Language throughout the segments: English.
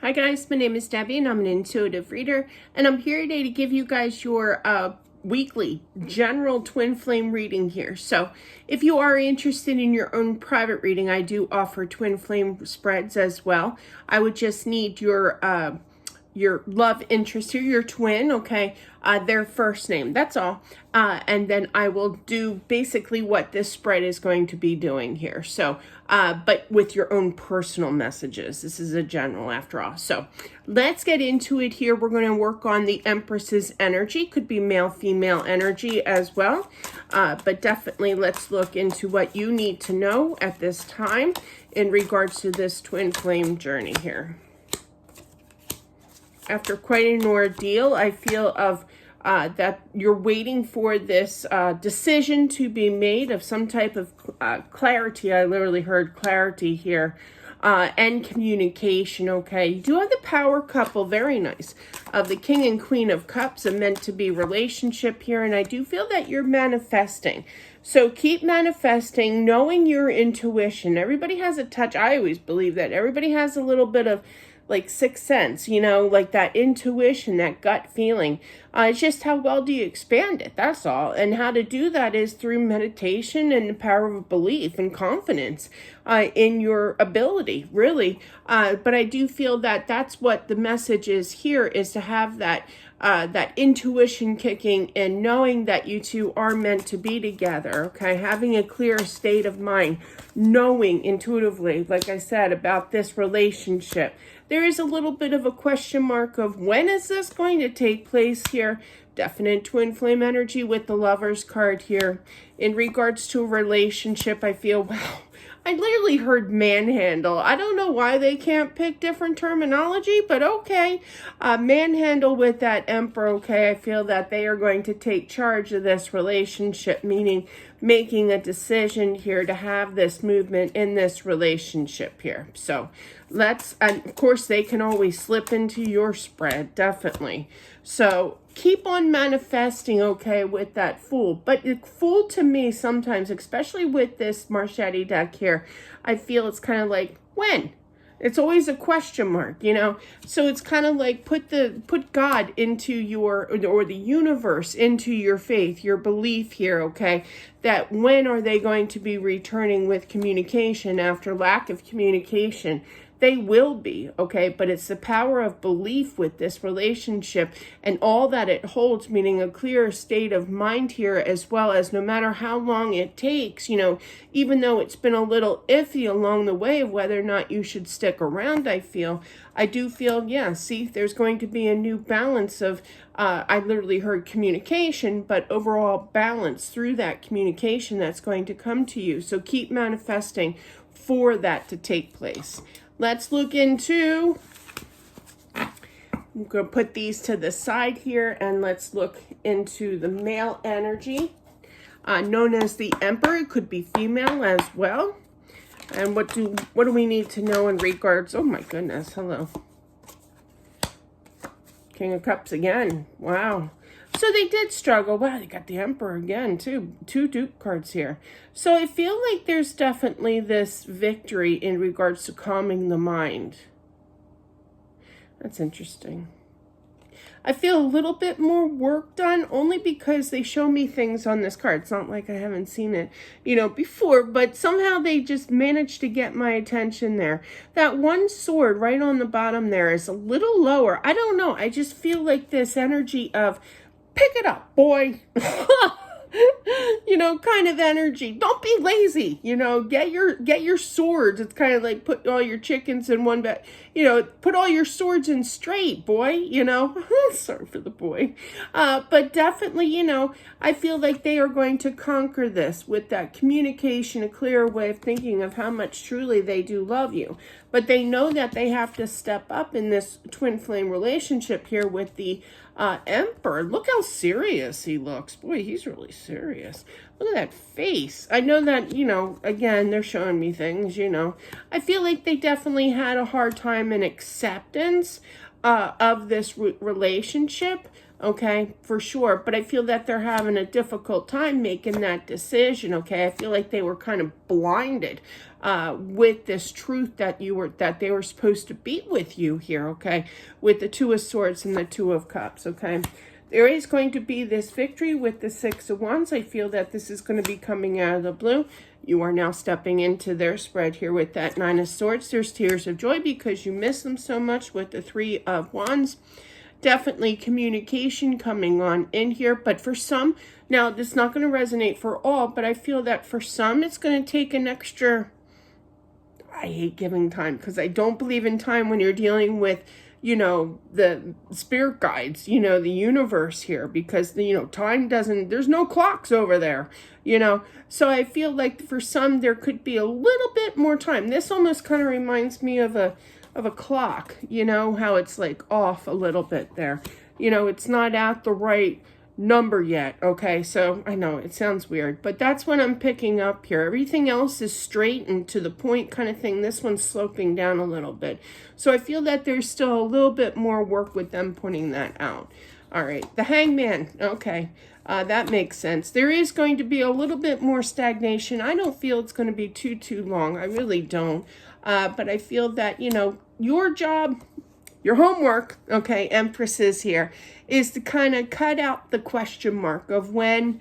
Hi guys, my name is Debbie and I'm an intuitive reader, and I'm here today to give you guys your weekly general twin flame reading here. So if you are interested in your own private reading, I do offer twin flame spreads as well. I would just need your love interest here, your twin, okay, their first name, that's all. And then I will do basically what this spread is going to be doing here. So, but with your own personal messages. This is a general after all. So let's get into it here. We're going to work on the Empress's energy. Could be male, female energy as well. But definitely let's look into what you need to know at this time in regards to this twin flame journey here. After quite an ordeal, I feel of that you're waiting for this decision to be made of some type of clarity. I literally heard clarity here. And communication, okay? You do have the power couple, very nice, of the King and Queen of Cups, a meant-to-be relationship here, and I do feel that you're manifesting. So keep manifesting, knowing your intuition. Everybody has a touch. I always believe that. Everybody has a little bit of like sixth sense, you know, like that intuition, that gut feeling. It's just how well do you expand it, that's all. And how to do that is through meditation and the power of belief and confidence in your ability, really. But I do feel that that's what the message is here, is to have that that intuition kicking and knowing that you two are meant to be together, okay? Having a clear state of mind, knowing intuitively, like I said, about this relationship. There is a little bit of a question mark of when is this going to take place here. Definite twin flame energy with the Lover's card here. In regards to a relationship, I feel, wow, I literally heard manhandle. I don't know why they can't pick different terminology, but okay. Manhandle with that Emperor, okay. I feel that they are going to take charge of this relationship, meaning making a decision here to have this movement in this relationship here. So let's, and of course they can always slip into your spread, definitely. So keep on manifesting, okay, with that Fool. But the Fool to me sometimes, especially with this Marchetti deck here, I feel it's kind of like, when? It's always a question mark, you know? So it's kind of like put God into your, or the universe into your faith, your belief here, okay? That when are they going to be returning with communication after lack of communication? They will be, okay? But it's the power of belief with this relationship and all that it holds, meaning a clear state of mind here, as well as no matter how long it takes, you know, even though it's been a little iffy along the way of whether or not you should stick around, I do feel, yeah, see, there's going to be a new balance of, I literally heard communication, but overall balance through that communication that's going to come to you. So keep manifesting for that to take place. Let's look into, I'm going to put these to the side here, and let's look into the male energy, known as the Emperor. It could be female as well. And what do we need to know in regards, oh my goodness, hello. King of Cups again, wow. So they did struggle. Wow, they got the Emperor again, too. Two Duke cards here. So I feel like there's definitely this victory in regards to calming the mind. That's interesting. I feel a little bit more work done only because they show me things on this card. It's not like I haven't seen it, you know, before, but somehow they just managed to get my attention there. That one sword right on the bottom there is a little lower. I don't know. I just feel like this energy of pick it up, boy. You know, kind of energy. Don't be lazy, you know, get your swords. It's kind of like put all your chickens in one bag, you know, put all your swords in straight, boy, you know. Sorry for the boy. But definitely, you know, I feel like they are going to conquer this with that communication, a clear way of thinking of how much truly they do love you. But they know that they have to step up in this twin flame relationship here with the Emperor. Look how serious he looks. Boy, he's really serious. Look at that face. I know that, you know, again, they're showing me things, you know. I feel like they definitely had a hard time in acceptance of this relationship, okay, for sure. But I feel that they're having a difficult time making that decision, okay? I feel like they were kind of blinded with this truth that they were supposed to be with you here, okay? With the Two of Swords and the Two of Cups, okay? There is going to be this victory with the Six of Wands. I feel that this is going to be coming out of the blue. You are now stepping into their spread here with that Nine of Swords. There's tears of joy because you miss them so much with the Three of Wands. Definitely communication coming on in here. But for some, now this is not going to resonate for all, but I feel that for some, it's going to take an extra, I hate giving time because I don't believe in time when you're dealing with, you know, the spirit guides, you know, the universe here, because, you know, time doesn't, there's no clocks over there, you know. So I feel like for some, there could be a little bit more time. This almost kind of reminds me of a clock, you know, how it's like off a little bit there. You know, it's not at the right number yet, okay? So I know it sounds weird, but that's what I'm picking up here. Everything else is straight and to the point kind of thing. This one's sloping down a little bit. So I feel that there's still a little bit more work with them putting that out. All right, the Hangman, okay. That makes sense. There is going to be a little bit more stagnation. I don't feel it's going to be too long. I really don't. But I feel that, you know, your job, your homework, okay, Empresses here, is to kind of cut out the question mark of when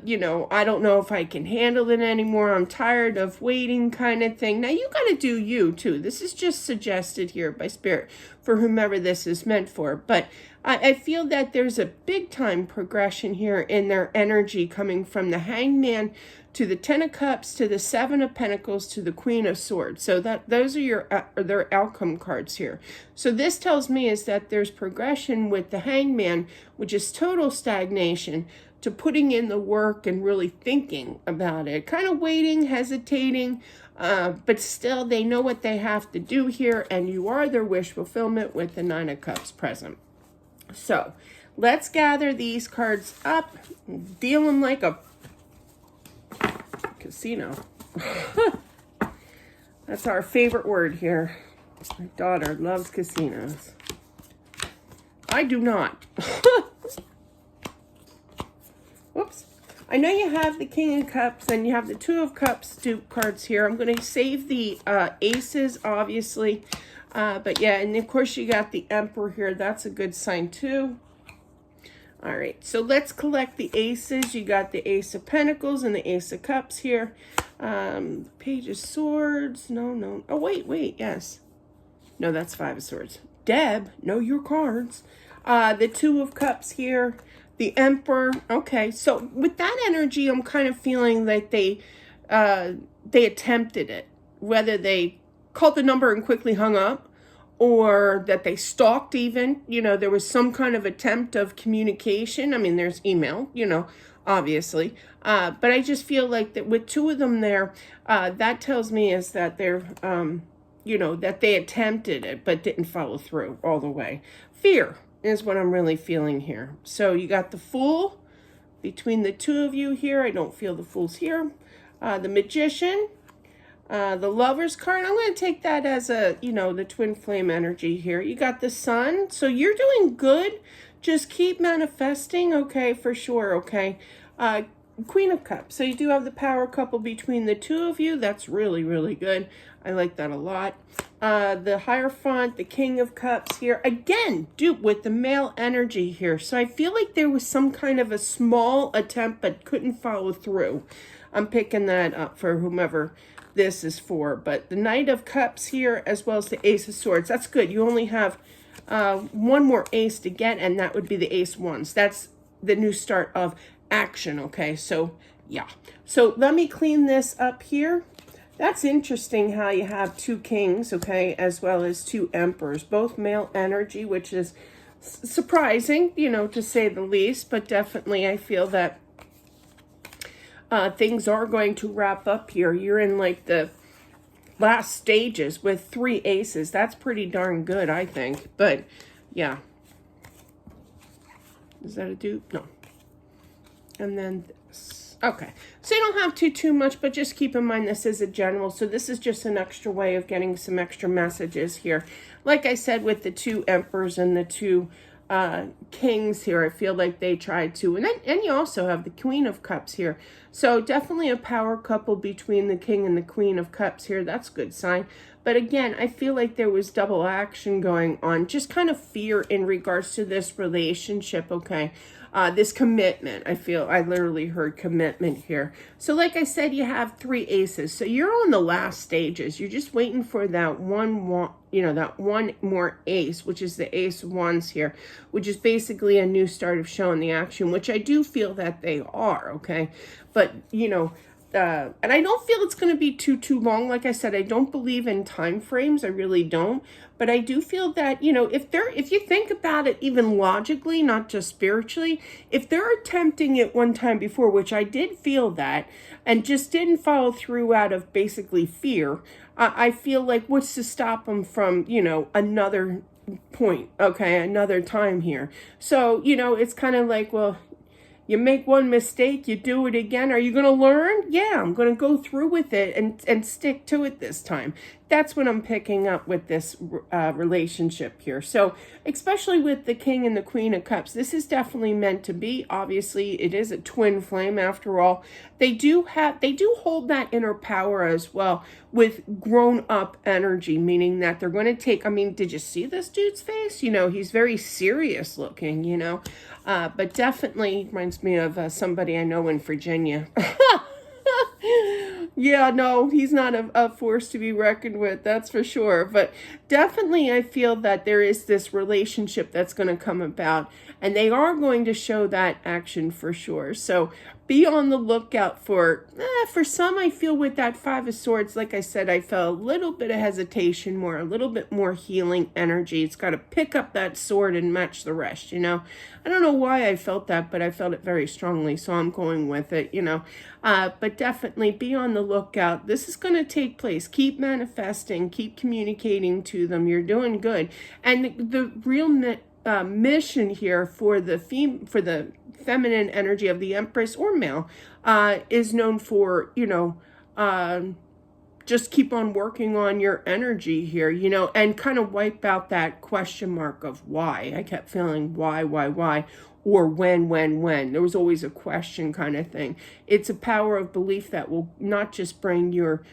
you know, I don't know if I can handle it anymore. I'm tired of waiting kind of thing. Now, you got to do you, too. This is just suggested here by Spirit for whomever this is meant for. But I feel that there's a big time progression here in their energy coming from the Hangman to the Ten of Cups, to the Seven of Pentacles, to the Queen of Swords. So that those are their outcome cards here. So this tells me is that there's progression with the Hangman, which is total stagnation, to putting in the work and really thinking about it. Kind of waiting, hesitating, but still they know what they have to do here, and you are their wish fulfillment with the Nine of Cups present. So let's gather these cards up, deal them like a casino. That's our favorite word here. My daughter loves casinos. I do not. Whoops. I know you have the King of Cups and you have the Two of Cups dupe cards here. I'm going to save the aces, obviously. But yeah, and of course you got the Emperor here. That's a good sign too. All right, so let's collect the aces. You got the Ace of Pentacles and the Ace of Cups here. Page of Swords. No. Oh, wait, yes. No, that's Five of Swords. Deb, know your cards. The Two of Cups here. The Emperor. Okay, so with that energy, I'm kind of feeling like they attempted it. Whether they called the number and quickly hung up, or that they stalked even, you know, there was some kind of attempt of communication. I mean, there's email, you know, obviously. But I just feel like that with two of them there, that tells me is that they're, you know, that they attempted it, but didn't follow through all the way. Fear is what I'm really feeling here. So you got the Fool between the two of you here. I don't feel the Fool's here. The Magician. The Lover's card, I'm going to take that as a, you know, the twin flame energy here. You got the Sun. So you're doing good. Just keep manifesting, okay, for sure, okay. Queen of Cups. So you do have the power couple between the two of you. That's really, really good. I like that a lot. The Hierophant, the King of Cups here. Again, dude, with the male energy here. So I feel like there was some kind of a small attempt but couldn't follow through. I'm picking that up for whomever this is for. But the Knight of Cups here, as well as the Ace of Swords. That's good. You only have one more ace to get, and that would be the Ace Wands. That's the new start of action, okay? So, yeah. So, let me clean this up here. That's interesting how you have two kings, okay, as well as two emperors. Both male energy, which is surprising, you know, to say the least. But definitely I feel that things are going to wrap up here. You're in like the last stages with three aces. That's pretty darn good, I think. But yeah. Is that a dupe? No. And then this. Okay. So you don't have too much, but just keep in mind this is a general. So this is just an extra way of getting some extra messages here. like I said, with the two emperors and the two kings here, I feel like they tried to, and you also have the Queen of Cups here, so definitely a power couple between the King and the Queen of Cups here. That's a good sign. But again, I feel like there was double action going on, just kind of fear in regards to this relationship, okay? This commitment, I literally heard commitment here. So like I said, you have 3 aces. So you're on the last stages. You're just waiting for that one more ace, which is the ace of wands here, which is basically a new start of showing the action, which I do feel that they are, okay? But, and I don't feel it's going to be too long. Like I said, I don't believe in time frames. I really don't. But I do feel that, if you think about it even logically, not just spiritually, if they're attempting it one time before, which I did feel that, and just didn't follow through out of basically fear, I feel like what's to stop them from, another point, okay, another time here. So, it's kind of like, well, you make one mistake, you do it again. Are you going to learn? Yeah, I'm going to go through with it and stick to it this time. That's what I'm picking up with this relationship here. So, especially with the King and the Queen of Cups, this is definitely meant to be. Obviously, it is a twin flame after all. They do hold that inner power as well with grown-up energy, meaning that they're going to take, did you see this dude's face? He's very serious looking, but definitely reminds me of somebody I know in Virginia. Yeah, no, he's not a force to be reckoned with, that's for sure. But definitely I feel that there is this relationship that's going to come about, and they are going to show that action for sure. So be on the lookout for some, I feel with that 5 of Swords, like I said, I felt a little bit of hesitation, a little bit more healing energy. It's got to pick up that sword and match the rest, I don't know why I felt that, but I felt it very strongly, so I'm going with it, but definitely be on the lookout. This is going to take place. Keep manifesting, keep communicating to them. You're doing good. And the real mission here for the feminine energy of the Empress or male is known for, just keep on working on your energy here, and kind of wipe out that question mark of why. I kept feeling why, or when. There was always a question kind of thing. It's a power of belief that will not just bring your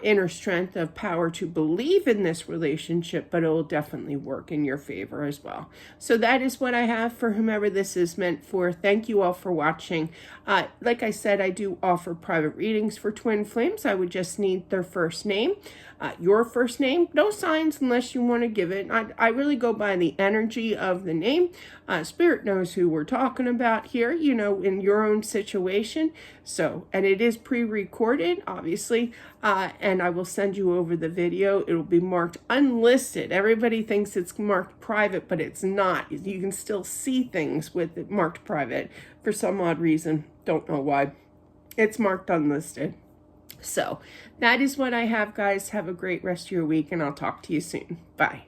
inner strength of power to believe in this relationship, but it will definitely work in your favor as well. So that is what I have for whomever this is meant for. Thank you all for watching. Like I said, I do offer private readings for twin flames. I would just need their first name, your first name, no signs unless you want to give it. I really go by the energy of the name. Spirit knows who we're talking about here, in your own situation. So, and it is pre-recorded, obviously, and I will send you over the video. It will be marked unlisted. Everybody thinks it's marked private, but it's not. You can still see things with it marked private for some odd reason. Don't know why. It's marked unlisted. So that is what I have, guys. Have a great rest of your week, and I'll talk to you soon. Bye.